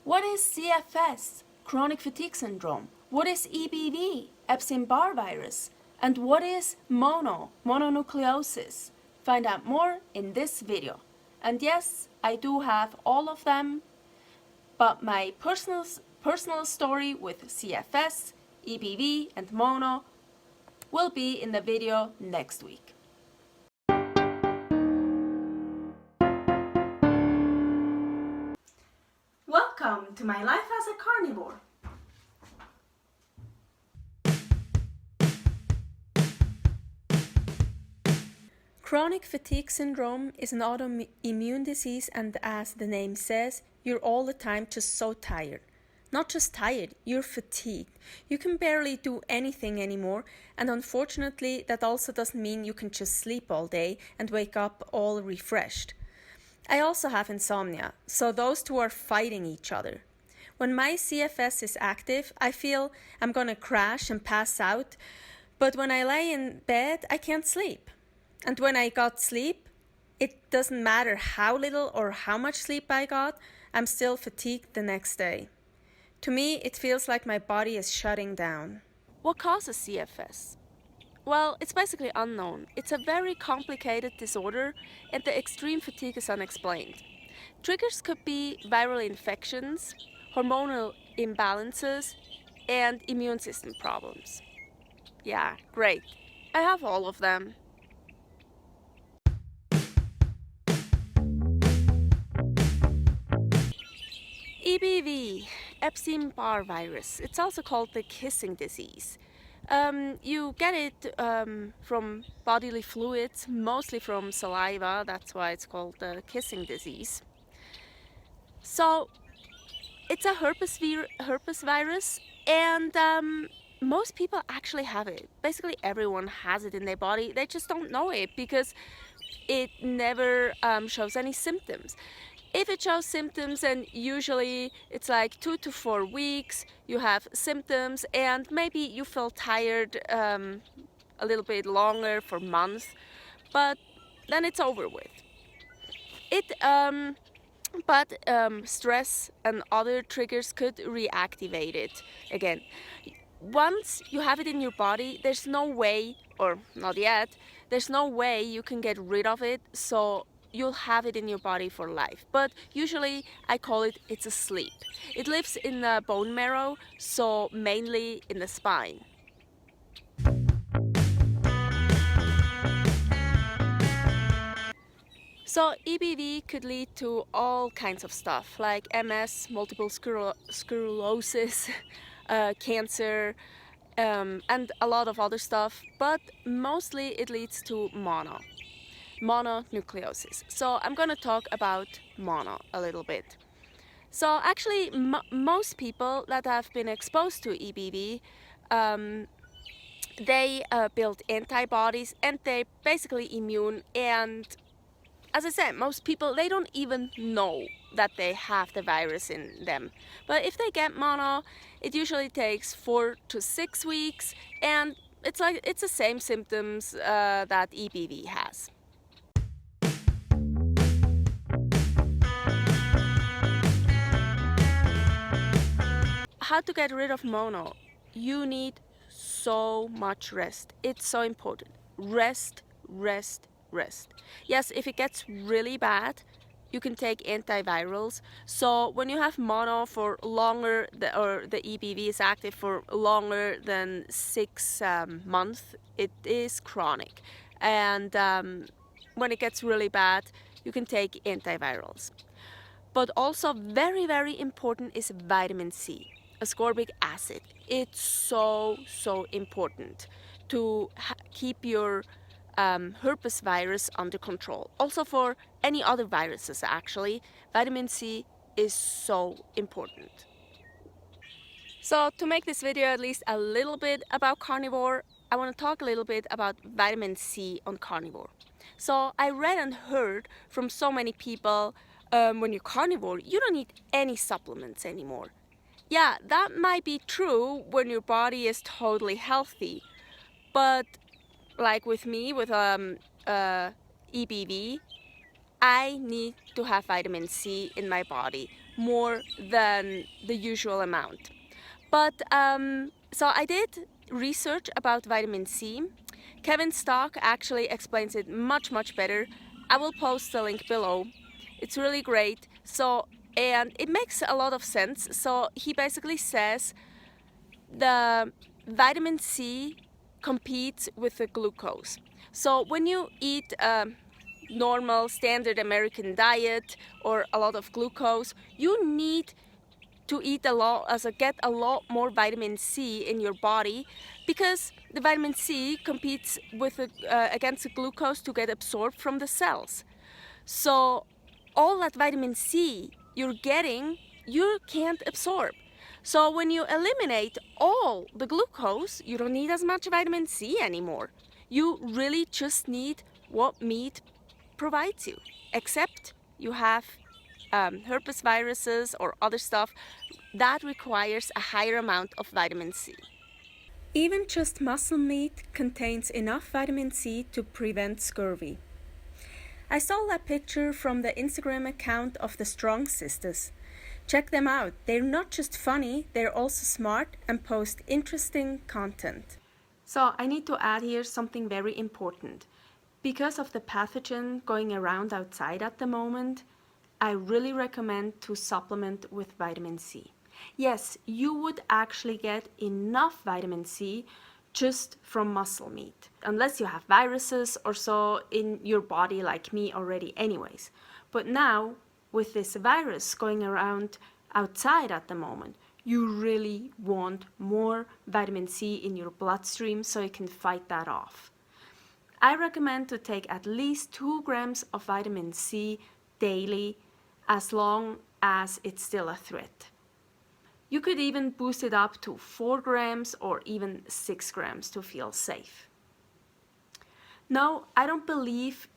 What is CFS, chronic fatigue syndrome? What is EBV, Epstein-Barr virus? And what is mononucleosis? Find out more in this video. And yes, I do have all of them, but my personal story with CFS, EBV and mono will be in the video next week. Welcome to my life as a carnivore. Chronic fatigue syndrome is an autoimmune disease, and as the name says, you're all the time just so tired. Not just tired, you're fatigued. You can barely do anything anymore, and unfortunately that also doesn't mean you can just sleep all day and wake up all refreshed. I also have insomnia, so those two are fighting each other. When my CFS is active, I feel I'm gonna crash and pass out, but when I lay in bed, I can't sleep. And when I got sleep, it doesn't matter how little or how much sleep I got, I'm still fatigued the next day. To me, it feels like my body is shutting down. What causes CFS? Well, it's basically unknown. It's a very complicated disorder, and the extreme fatigue is unexplained. Triggers could be viral infections, hormonal imbalances, and immune system problems. Yeah, great. I have all of them. EBV, Epstein-Barr virus. It's also called the kissing disease. You get it from bodily fluids, mostly from saliva. That's why it's called the kissing disease. So it's a herpes virus, and most people actually have it. Basically everyone has it in their body. They just don't know it because it never shows any symptoms. If it shows symptoms, then usually it's like 2 to 4 weeks, you have symptoms, and maybe you feel tired a little bit longer for months, but then it's over with. Stress and other triggers could reactivate it again. Once you have it in your body, there's no way, or not yet, there's no way you can get rid of it, so you'll have it in your body for life. But usually I call it's a sleep. It lives in the bone marrow, so mainly in the spine. So EBV could lead to all kinds of stuff like MS, multiple sclerosis, cancer, and a lot of other stuff, but mostly it leads to mononucleosis. So I'm going to talk about mono a little bit. So actually most people that have been exposed to EBV, they build antibodies and they're basically immune, and as I said, most people, they don't even know that they have the virus in them. But if they get mono, it usually takes 4 to 6 weeks, and it's the same symptoms that EBV has. How to get rid of mono? You need so much rest. It's so important. Rest, rest, rest. Yes, if it gets really bad, you can take antivirals. So when you have mono for longer, or the EBV is active for longer than 6 months, it is chronic. And when it gets really bad, you can take antivirals. But also very, very important is vitamin C. Ascorbic acid. It's so important to keep your herpes virus under control. Also for any other viruses actually, vitamin C is so important. So to make this video at least a little bit about carnivore, I want to talk a little bit about vitamin C on carnivore. So I read and heard from so many people, when you're carnivore, you don't need any supplements anymore. Yeah, that might be true when your body is totally healthy, but like with me, with EBV, I need to have vitamin C in my body more than the usual amount. But so I did research about vitamin C. Kevin Stock actually explains it much better. I will post the link below. It's really great. And it makes a lot of sense. So he basically says the vitamin C competes with the glucose. So when you eat a normal standard American diet or a lot of glucose, you need to eat a lot, get a lot more vitamin C in your body, because the vitamin C competes with against the glucose to get absorbed from the cells. So all that vitamin C you're getting, you can't absorb. So when you eliminate all the glucose, you don't need as much vitamin C anymore. You really just need what meat provides you, except you have herpes viruses or other stuff that requires a higher amount of vitamin C. Even just muscle meat contains enough vitamin C to prevent scurvy. I stole that picture from the Instagram account of the Strong Sisters. Check them out. They're not just funny, they're also smart and post interesting content. So I need to add here something very important. Because of the pathogen going around outside at the moment, I really recommend to supplement with vitamin C. Yes, you would actually get enough vitamin C just from muscle meat, unless you have viruses or so in your body like me already anyways. But now, with this virus going around outside at the moment, you really want more vitamin C in your bloodstream so you can fight that off. I recommend to take at least 2 grams of vitamin C daily, as long as it's still a threat. You could even boost it up to 4 grams or even 6 grams to feel safe. No, I don't believe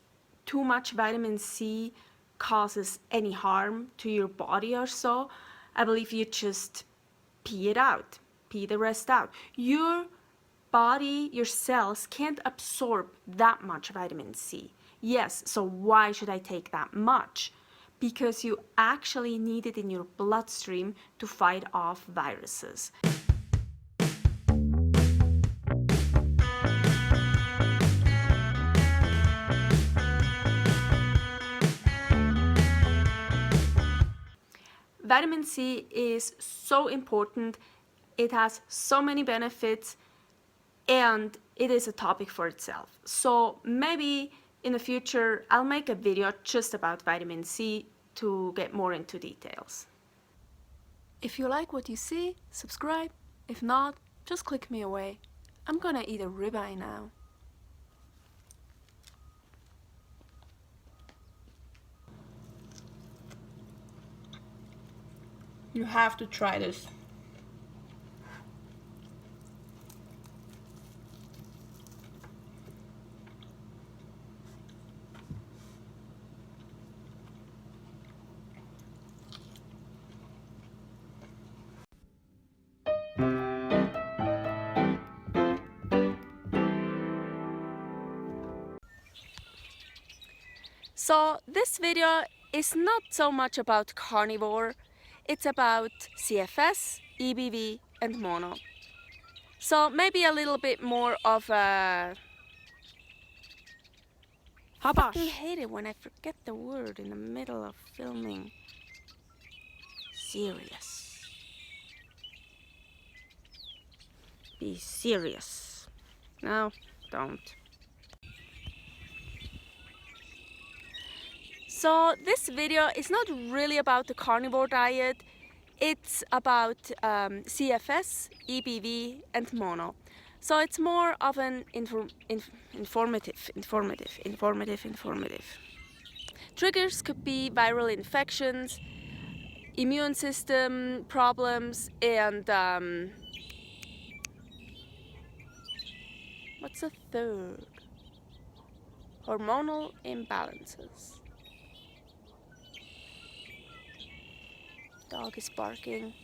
too much vitamin C causes any harm to your body or so. I believe you just pee it out, pee the rest out. Your body, your cells can't absorb that much vitamin C. Yes, so why should I take that much? Because you actually need it in your bloodstream to fight off viruses. Vitamin C is so important. It has so many benefits, and it is a topic for itself. So maybe in the future I'll make a video just about vitamin C to get more into details. If you like what you see, subscribe. If not, just click me away. I'm gonna eat a ribeye now. You have to try this. So this video is not so much about Carnivore, it's about CFS, EBV and Mono. So maybe a little bit more of a... I fucking hate it when I forget the word in the middle of filming. Serious. Be serious. No, don't. So this video is not really about the carnivore diet. It's about CFS, EBV and Mono. So it's more of an informative. Triggers could be viral infections, immune system problems, and what's the third? Hormonal imbalances. Dog is barking.